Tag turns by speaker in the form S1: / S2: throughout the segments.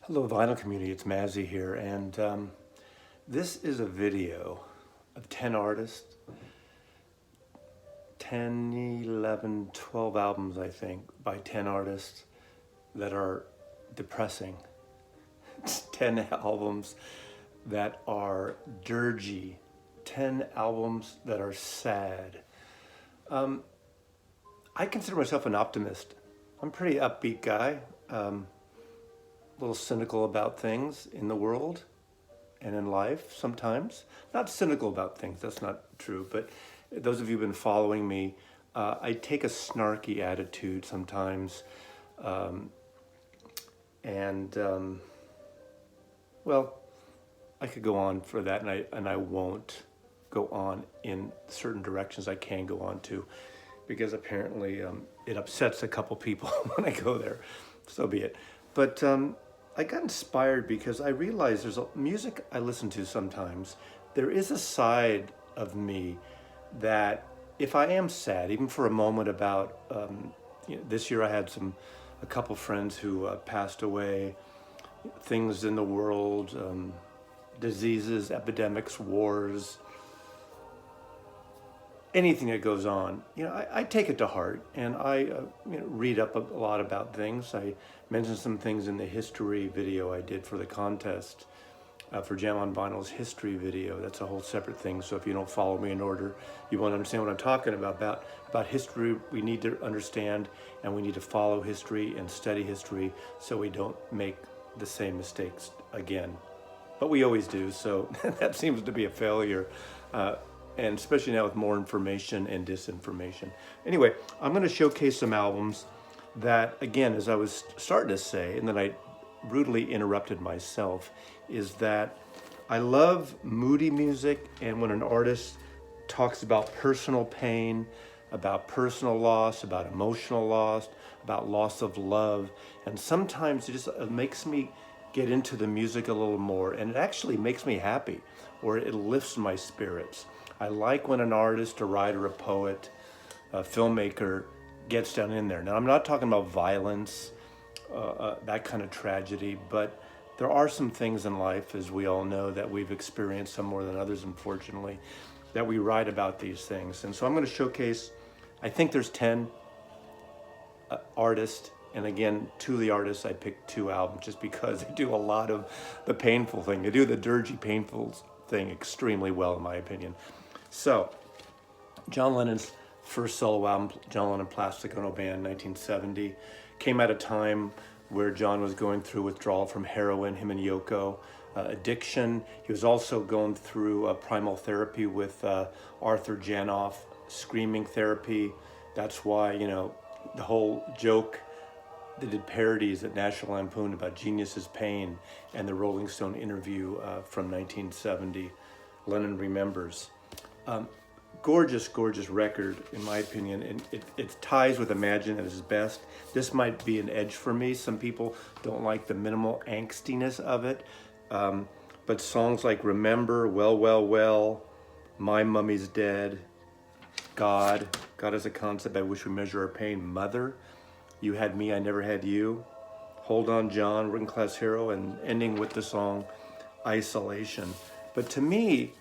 S1: Hello, vinyl community. It's Mazzy here, and this is a video of 10 artists, 10, 11, 12 albums, I think, by 10 artists that are depressing. It's 10 albums that are dirgy, 10 albums that are sad. I consider myself an optimist. I'm a pretty upbeat guy. A little cynical about things in the world and in life sometimes. Not cynical about things, that's not true, but those of you who've been following me, I take a snarky attitude sometimes. Well, I could go on for that, and I won't go on in certain directions I can go on to, because apparently it upsets a couple people when I go there. So be it. But I got inspired because I realized there's music I listen to sometimes. There is a side of me that if I am sad, even for a moment about, this year I had a couple friends who passed away, things in the world, diseases, epidemics, wars, anything that goes on, I take it to heart, and I read up a lot about things. I mentioned some things in the history video I did for the contest, for Jam on Vinyl's history video. That's a whole separate thing, so if you don't follow me in order, you won't understand what I'm talking about. About history, we need to understand, and we need to follow history and study history so we don't make the same mistakes again. But we always do, so that seems to be a failure. And especially now with more information and disinformation. Anyway, I'm going to showcase some albums that, again, as I was starting to say, and then I brutally interrupted myself, is that I love moody music, and when an artist talks about personal pain, about personal loss, about emotional loss, about loss of love, and sometimes it just makes me get into the music a little more, and it actually makes me happy, or it lifts my spirits. I like when an artist, a writer, a poet, a filmmaker gets down in there. Now, I'm not talking about violence, that kind of tragedy, but there are some things in life, as we all know, that we've experienced, some more than others, unfortunately, that we write about these things. And so I'm going to showcase, I think there's 10 artists, and again, two of the artists, I picked two albums just because they do a lot of the painful thing. They do the dirgy, painful thing extremely well, in my opinion. So, John Lennon's first solo album, John Lennon Plastic Ono Band, 1970, came at a time where John was going through withdrawal from heroin, him and Yoko, addiction. He was also going through primal therapy with Arthur Janoff, screaming therapy. That's why, the whole joke, they did parodies at National Lampoon about Genius's Pain, and the Rolling Stone interview from 1970, Lennon Remembers. Gorgeous, gorgeous record, in my opinion, and it ties with Imagine at its best. This might be an edge for me. Some people don't like the minimal angstiness of it, but songs like Remember, Well, Well, Well, My Mummy's Dead, God as a Concept, I Wish We Measure Our Pain, Mother, You Had Me, I Never Had You, Hold On John, Working Class Hero, and ending with the song Isolation. But to me,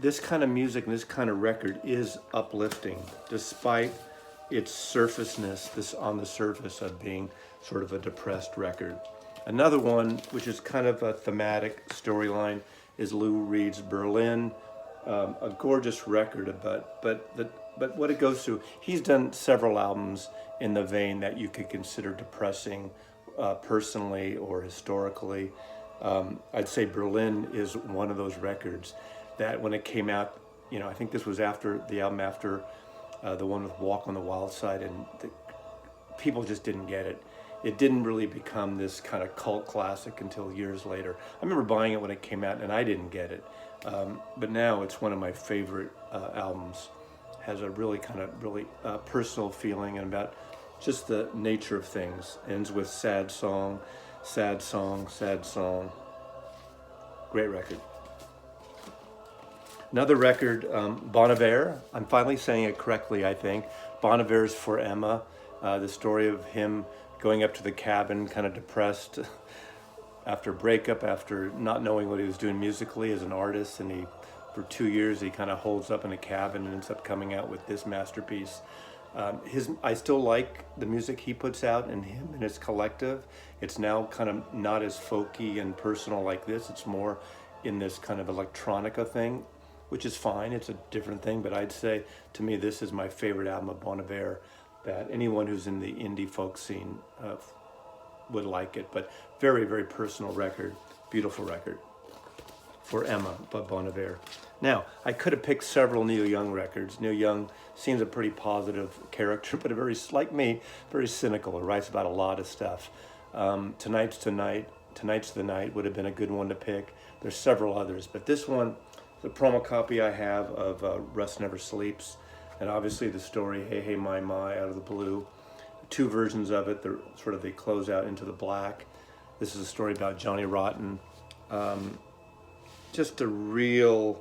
S1: this kind of music and this kind of record is uplifting, despite its surfaceness, this on the surface of being sort of a depressed record. Another one, which is kind of a thematic storyline, is Lou Reed's Berlin, a gorgeous record, but what it goes through, he's done several albums in the vein that you could consider depressing, personally or historically. I'd say Berlin is one of those records that when it came out, I think this was after the album after the one with Walk on the Wild Side, and people just didn't get it. It didn't really become this kind of cult classic until years later. I remember buying it when it came out, and I didn't get it. But now it's one of my favorite albums. Has a really kind of really personal feeling and about just the nature of things. Ends with sad song, sad song, sad song. Great record. Another record, Bon Iver. I'm finally saying it correctly, I think. Bon Iver's For Emma. The story of him going up to the cabin, kind of depressed, after breakup, after not knowing what he was doing musically as an artist, and for 2 years he kind of holds up in a cabin and ends up coming out with this masterpiece. I still like the music he puts out, and him and his collective. It's now kind of not as folky and personal like this. It's more in this kind of electronica thing, which is fine. It's a different thing, but I'd say to me this is my favorite album of Bon Iver, that anyone who's in the indie folk scene would like it. But very, very personal record, beautiful record for Emma by Bon Iver. Now, I could have picked several Neil Young records. Neil Young seems a pretty positive character, but like me, very cynical. He writes about a lot of stuff. Tonight's the Night would have been a good one to pick. There's several others, but this one, the promo copy I have of Rust Never Sleeps, and obviously the story Hey Hey My My Out of the Blue. 2 versions of it. They're sort of, they close out into the black. This is a story about Johnny Rotten. Just a real.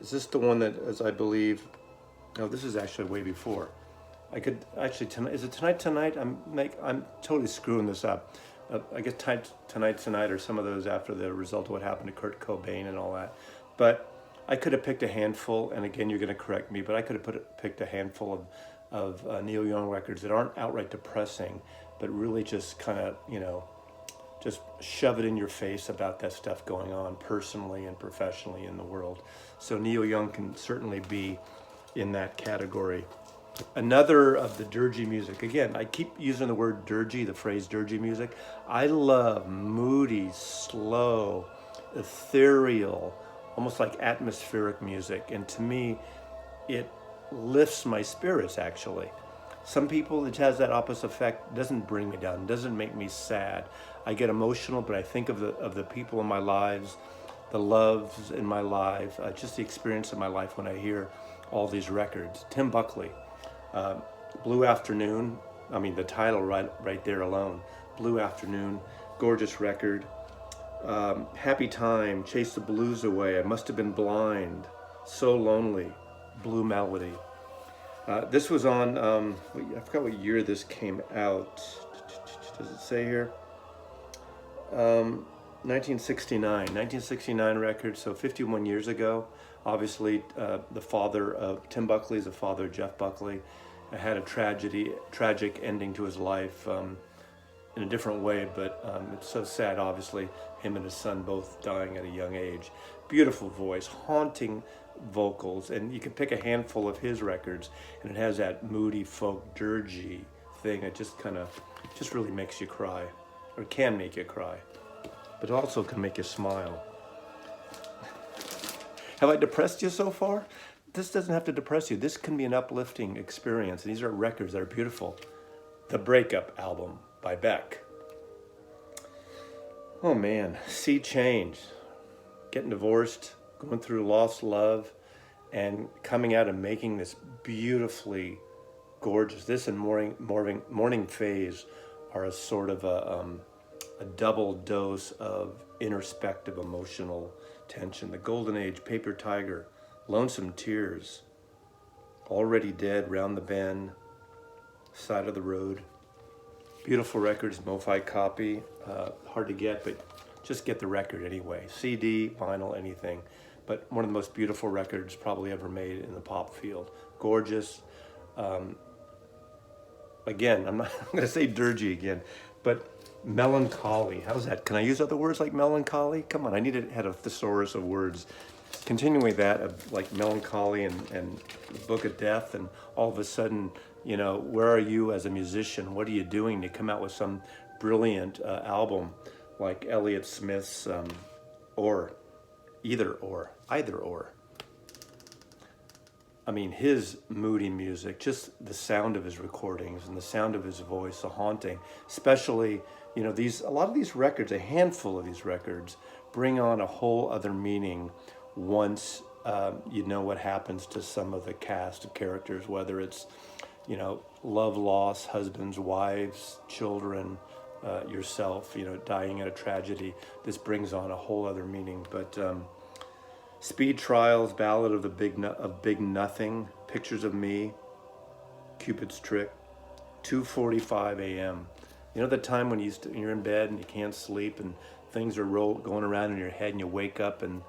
S1: Is this the one that, as I believe? No, this is actually way before. I could actually is it Tonight? I'm totally screwing this up. I guess Tonight, or some of those after the result of what happened to Kurt Cobain and all that. But I could have picked a handful, and again, you're going to correct me, but I could have picked a handful of Neil Young records that aren't outright depressing, but really just kind of, just shove it in your face about that stuff going on personally and professionally in the world. So Neil Young can certainly be in that category. Another of the dirgy music, again, I keep using the word dirgy, the phrase dirgy music. I love moody, slow, ethereal, almost like atmospheric music. And to me, it lifts my spirits, actually. Some people, it has that opposite effect. It doesn't bring me down, doesn't make me sad. I get emotional, but I think of the people in my lives, the loves in my life, just the experience of my life when I hear all these records. Tim Buckley, Blue Afternoon, the title right there alone. Blue Afternoon, gorgeous record. Happy Time, Chase the Blues Away, I Must Have Been Blind, So Lonely, Blue Melody. This was on, I forgot what year this came out. Does it say here? 1969 record, so 51 years ago. Obviously, the father of Tim Buckley is the father of Jeff Buckley. Had a tragic ending to his life in a different way, but it's so sad, obviously, him and his son both dying at a young age. Beautiful voice, haunting vocals, and you can pick a handful of his records, and it has that moody folk dirgy thing that just really makes you cry, or can make you cry, but also can make you smile. Have I depressed you so far? This doesn't have to depress you. This can be an uplifting experience. These are records that are beautiful. The Breakup album by Beck. Oh man, Sea Change. Getting divorced, going through lost love, and coming out and making this beautifully gorgeous. This and Morning Phase are a sort of a double dose of introspective emotional tension. The Golden Age, Paper Tiger, Lonesome Tears, Already Dead, Round the Bend, Side of the Road. Beautiful records, MoFi copy. Hard to get, but just get the record anyway. CD, vinyl, anything. But one of the most beautiful records probably ever made in the pop field. Gorgeous. Again, I'm going to say dirgy again, but melancholy. How's that? Can I use other words like melancholy? Come on, I need to have a thesaurus of words. Continuing that of like melancholy and Book of Death, and all of a sudden, where are you as a musician? What are you doing to come out with some brilliant album like Elliott Smith's Either Or. His moody music, just the sound of his recordings and the sound of his voice, the haunting, especially, a lot of these records, a handful of these records bring on a whole other meaning once you know what happens to some of the cast of characters, whether it's, love loss, husbands, wives, children, yourself, dying in a tragedy. This brings on a whole other meaning. But Speed Trials, Ballad of the Big Nothing, Pictures of Me, Cupid's Trick, 2:45 a.m. You know the time when you're in bed and you can't sleep and things are going around in your head and you wake up, and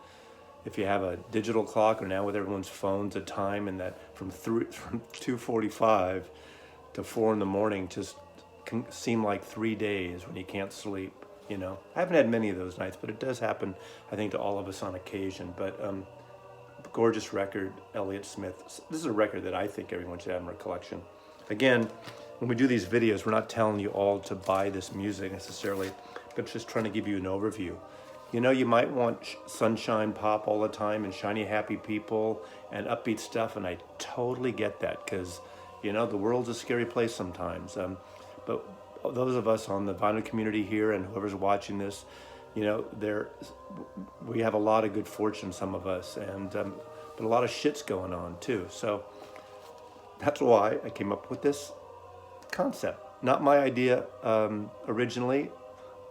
S1: if you have a digital clock, or now with everyone's phones, a time, and that from 2:45 to 4 in the morning just can seem like 3 days when you can't sleep. You know, I haven't had many of those nights, but it does happen, I think, to all of us on occasion. But gorgeous record, Elliott Smith. This is a record that I think everyone should have in their collection. Again, when we do these videos, we're not telling you all to buy this music necessarily, but just trying to give you an overview. You know, you might want sunshine pop all the time and shiny happy people and upbeat stuff, and I totally get that, because, you know, the world's a scary place sometimes. But those of us on the vinyl community here and whoever's watching this, you know, we have a lot of good fortune, some of us, and but a lot of shit's going on too. So that's why I came up with this concept. Not my idea originally.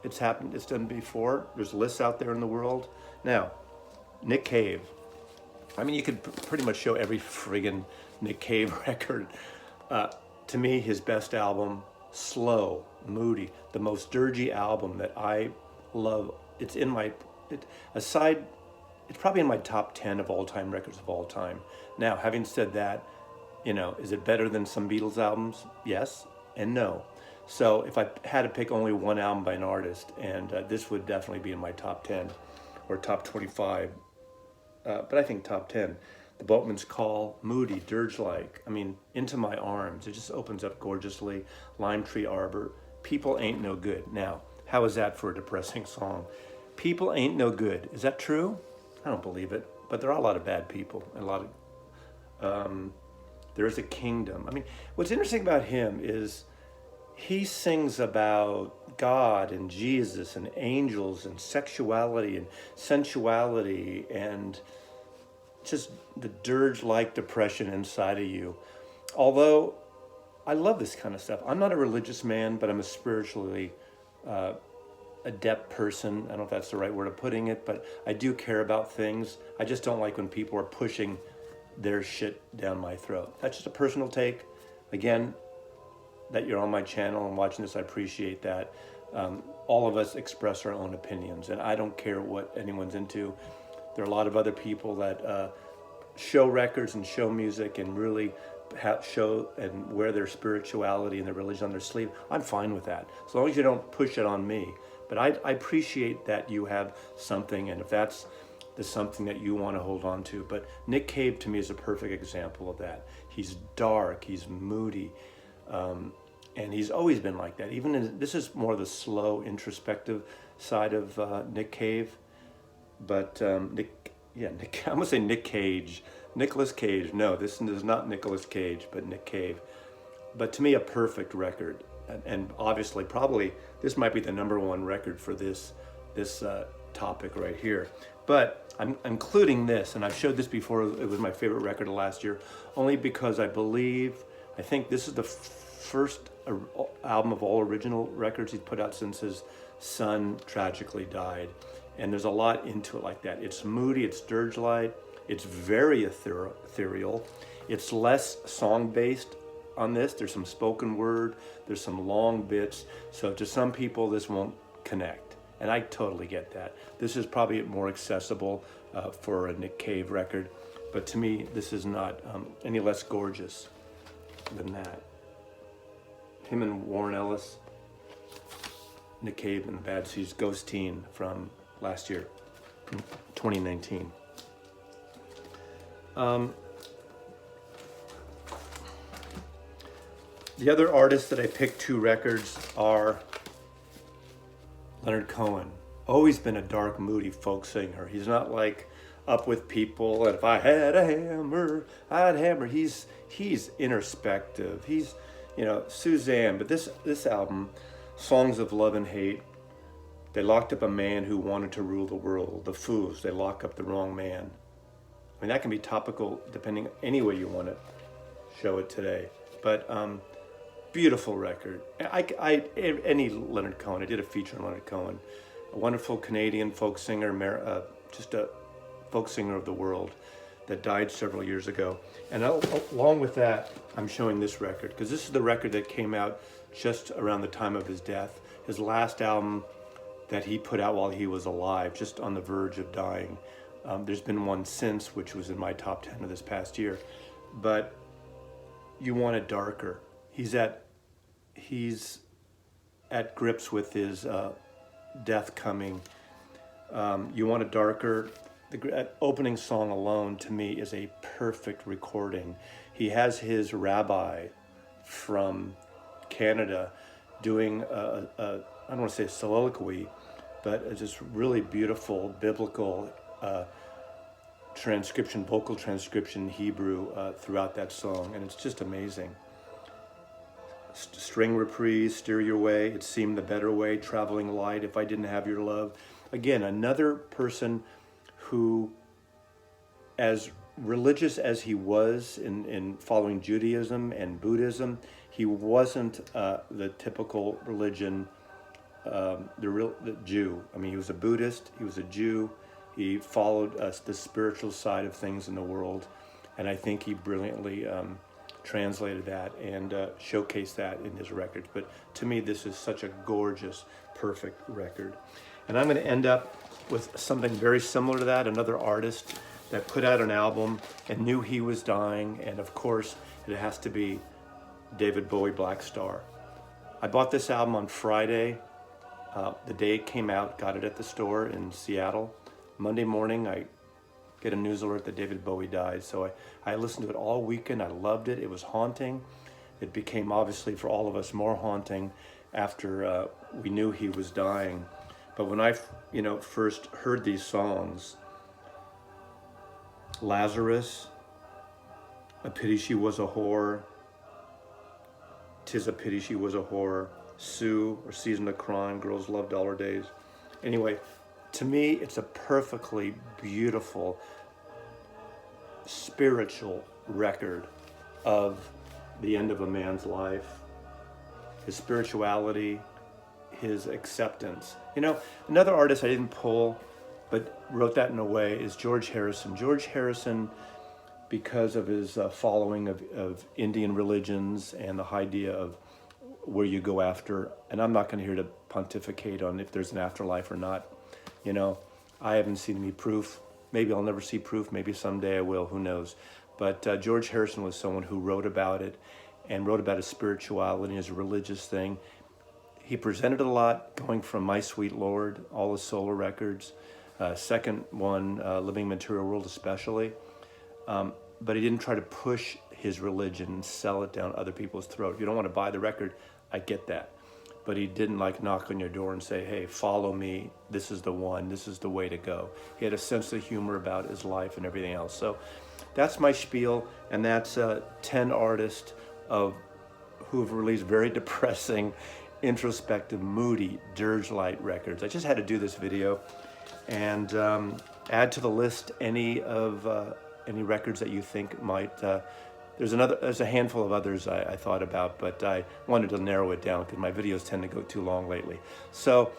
S1: It's happened, it's done before. There's lists out there in the world. Now, Nick Cave. I mean, you could pretty much show every friggin' Nick Cave record. To me, his best album, slow, moody, the most dirgy album that I love. It's probably in my top 10 of all-time records of all time. Now, having said that, you know, is it better than some Beatles albums? Yes and no. So if I had to pick only one album by an artist, and this would definitely be in my top 10 or top 25, but I think top 10. The Boatman's Call, moody, dirge-like. I mean, Into My Arms. It just opens up gorgeously. Lime Tree Arbor. People Ain't No Good. Now, how is that for a depressing song? People ain't no good. Is that true? I don't believe it. But there are a lot of bad people. And a lot of... There's a kingdom. I mean, what's interesting about him is he sings about God and Jesus and angels and sexuality and sensuality and just the dirge-like depression inside of you. Although I love this kind of stuff. I'm not a religious man, but I'm a spiritually adept person. I don't know if that's the right word of putting it, but I do care about things. I just don't like when people are pushing their shit down my throat. That's just a personal take. Again, that you're on my channel and watching this, I appreciate that. All of us express our own opinions, and I don't care what anyone's into. There are a lot of other people that show records and show music and really show and wear their spirituality and their religion on their sleeve. I'm fine with that, as long as you don't push it on me. But I appreciate that you have something, and if that's the something that you want to hold on to. But Nick Cave, to me, is a perfect example of that. He's dark, he's moody, and he's always been like that. This is more the slow, introspective side of Nick Cave. But I'm gonna say Nick Cage. Nicolas Cage. No, this is not Nicolas Cage, but Nick Cave. But to me, a perfect record. And obviously, probably, this might be the #1 record for this topic right here. But I'm including this, and I've showed this before. It was my favorite record of last year, only because I think this is the first album of all original records he's put out since his son tragically died. And there's a lot into it like that. It's moody, it's dirge-like, it's very ethereal. It's less song-based on this. There's some spoken word, there's some long bits. So to some people, this won't connect. And I totally get that. This is probably more accessible for a Nick Cave record. But to me, this is not any less gorgeous than that. Him and Warren Ellis, Nick Cave and the Bad Seeds, Ghost Teen from last year, 2019. The other artists that I picked 2 records are Leonard Cohen. Always been a dark, moody folk singer. He's not like up with people, and if I had a hammer, I'd hammer. He's introspective. He's, you know, Suzanne. But this album, Songs of Love and Hate, they locked up a man who wanted to rule the world. The Foos, they lock up the wrong man. I mean, that can be topical depending any way you want to show it today. But beautiful record. Any Leonard Cohen. I did a feature on Leonard Cohen, a wonderful Canadian folk singer, just a folk singer of the world that died several years ago. And along with that, I'm showing this record because this is the record that came out just around the time of his death. His last album that he put out while he was alive, just on the verge of dying. There's been one since, which was in my top 10 of this past year. But you want it darker. He's at grips with his death coming. You want it darker. The opening song alone, to me, is a perfect recording. He has his rabbi from Canada doing I don't want to say a soliloquy, but a just really beautiful biblical transcription, vocal transcription Hebrew throughout that song, and it's just amazing. String reprise, Steer Your Way, It Seemed the Better Way, Traveling Light, If I Didn't Have Your Love. Again, another person who, as religious as he was in following Judaism and Buddhism, he wasn't the typical religion, the Jew. I mean, he was a Buddhist, he was a Jew, he followed the spiritual side of things in the world, and I think he brilliantly translated that and showcased that in his records. But to me, this is such a gorgeous, perfect record. And I'm going to end up with something very similar to that, another artist that put out an album and knew he was dying, and of course, it has to be David Bowie, Black Star. I bought this album on Friday, the day it came out, got it at the store in Seattle. Monday morning, I get a news alert that David Bowie died, so I listened to it all weekend. I loved it. It was haunting. It became, obviously, for all of us, more haunting after we knew he was dying. But when I, first heard these songs, Lazarus, A Pity She Was a Whore, 'Tis a Pity She Was a Whore, Sue, or Season of Crime, Girls Love Dollar Days. Anyway, to me, it's a perfectly beautiful, spiritual record of the end of a man's life, his spirituality, his acceptance. Another artist I didn't pull, but wrote that in a way, is George Harrison. George Harrison, because of his following of Indian religions and the idea of where you go after, and I'm not going to here to pontificate on if there's an afterlife or not. I haven't seen any proof. Maybe I'll never see proof. Maybe someday I will. Who knows? But George Harrison was someone who wrote about it and wrote about his spirituality, his religious thing. He presented it a lot, going from My Sweet Lord, all his solo records, second one, Living Material World especially. But he didn't try to push his religion and sell it down other people's throat. If you don't want to buy the record, I get that. But he didn't knock on your door and say, hey, follow me, this is the one, this is the way to go. He had a sense of humor about his life and everything else. So that's my spiel, and that's 10 artists who have released very depressing, introspective, moody, dirge-light records. I just had to do this video and add to the list any records that you think might. There's a handful of others I thought about, but I wanted to narrow it down because my videos tend to go too long lately. So,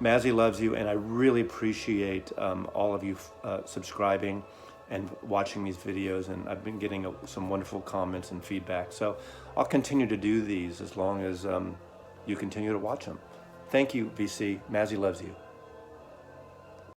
S1: Mazzy loves you, and I really appreciate all of you subscribing and watching these videos, and I've been getting some wonderful comments and feedback. So, I'll continue to do these as long as you continue to watch them. Thank you, VC. Mazzy loves you.